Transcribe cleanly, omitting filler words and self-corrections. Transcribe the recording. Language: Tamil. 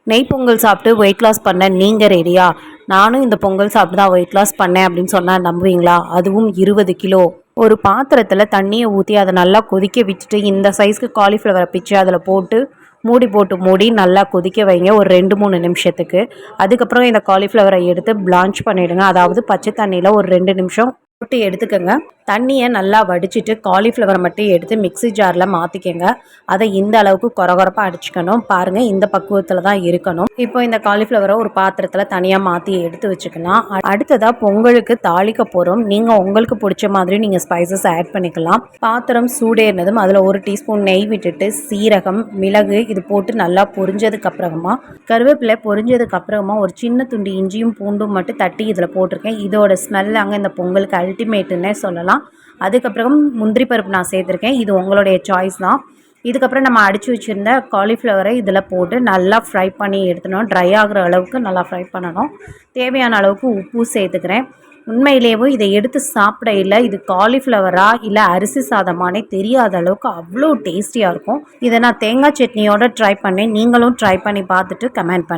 நெய் பொங்கல் சாப்பிட்டு வெயிட் லாஸ் பண்ண நீங்கள் ரெடியா? நானும் இந்த பொங்கல் சாப்பிட்டு தான் வெயிட் லாஸ் பண்ணேன் அப்படின்னு சொன்னால் நம்புவீங்களா? அதுவும் 20 கிலோ. ஒரு பாத்திரத்தில் தண்ணியை ஊற்றி அதை நல்லா கொதிக்க விட்டுட்டு இந்த சைஸ்க்கு காலிஃப்ளவரை பிச்சு அதில் போட்டு மூடி நல்லா கொதிக்க வைங்க ஒரு 2-3 நிமிஷத்துக்கு. அதுக்கப்புறம் இந்த காலிஃப்ளவரை எடுத்து பிளான்ச் பண்ணிவிடுங்க. அதாவது பச்சை தண்ணியில் ஒரு 2 நிமிஷம் போட்டு எடுத்துக்கோங்க. தண்ணியை நல்லா வடிச்சிட்டு காலிஃப்ளவரை மட்டும் எடுத்து மிக்ஸி ஜாரில் மாற்றிக்கங்க. அதை இந்த அளவுக்கு கொரகொரப்பாக அடிச்சுக்கணும். பாருங்கள், இந்த பக்குவத்தில் தான் இருக்கணும். இப்போ இந்த காலிஃப்ளவரை ஒரு பாத்திரத்தில் தனியாக மாற்றி எடுத்து வச்சுக்கலாம். அடுத்ததாக பொங்கலுக்கு தாளிக்க போகிறோம். நீங்கள் உங்களுக்கு பிடிச்ச மாதிரி நீங்கள் ஸ்பைசஸ் ஆட் பண்ணிக்கலாம். பாத்திரம் சூடேறினதும் அதில் 1 டீஸ்பூன் நெய் விட்டுட்டு சீரகம், மிளகு இது போட்டு நல்லா பொரிஞ்சதுக்கப்புறமா கருவேப்பிலை பொரிஞ்சதுக்கப்புறமா ஒரு சின்ன துண்டு இஞ்சியும் பூண்டும் மட்டும் தட்டி இதில் போட்டிருக்கேன். இதோட ஸ்மெல் அங்கே இந்த பொங்கலுக்கு அல்டிமேட்டுன்னே சொல்லலாம். அதுக்கப்புறம் முந்திரி பருப்பு நான் சேர்த்துருக்கேன். இது உங்களுடைய சாய்ஸ் தான். இதுக்கப்புறம் நம்ம அடித்து வச்சுருந்த காலிஃப்ளவரை இதில் போட்டு நல்லா ஃப்ரை பண்ணி எடுத்துனோம். ட்ரை ஆகிற அளவுக்கு நல்லா ஃப்ரை பண்ணணும். தேவையான அளவுக்கு உப்பு சேர்த்துக்கிறேன். உண்மையிலேயே இதை எடுத்து சாப்பிட இல்லை, இது காலிஃப்ளவரா இல்லை அரிசி சாதமானே தெரியாத அளவுக்கு அவ்வளோ டேஸ்டியாக இருக்கும். இதை நான் தேங்காய் சட்னியோடு ட்ரை பண்ணேன். நீங்களும் ட்ரை பண்ணி பார்த்துட்டு கமெண்ட் பண்ணுங்கள்.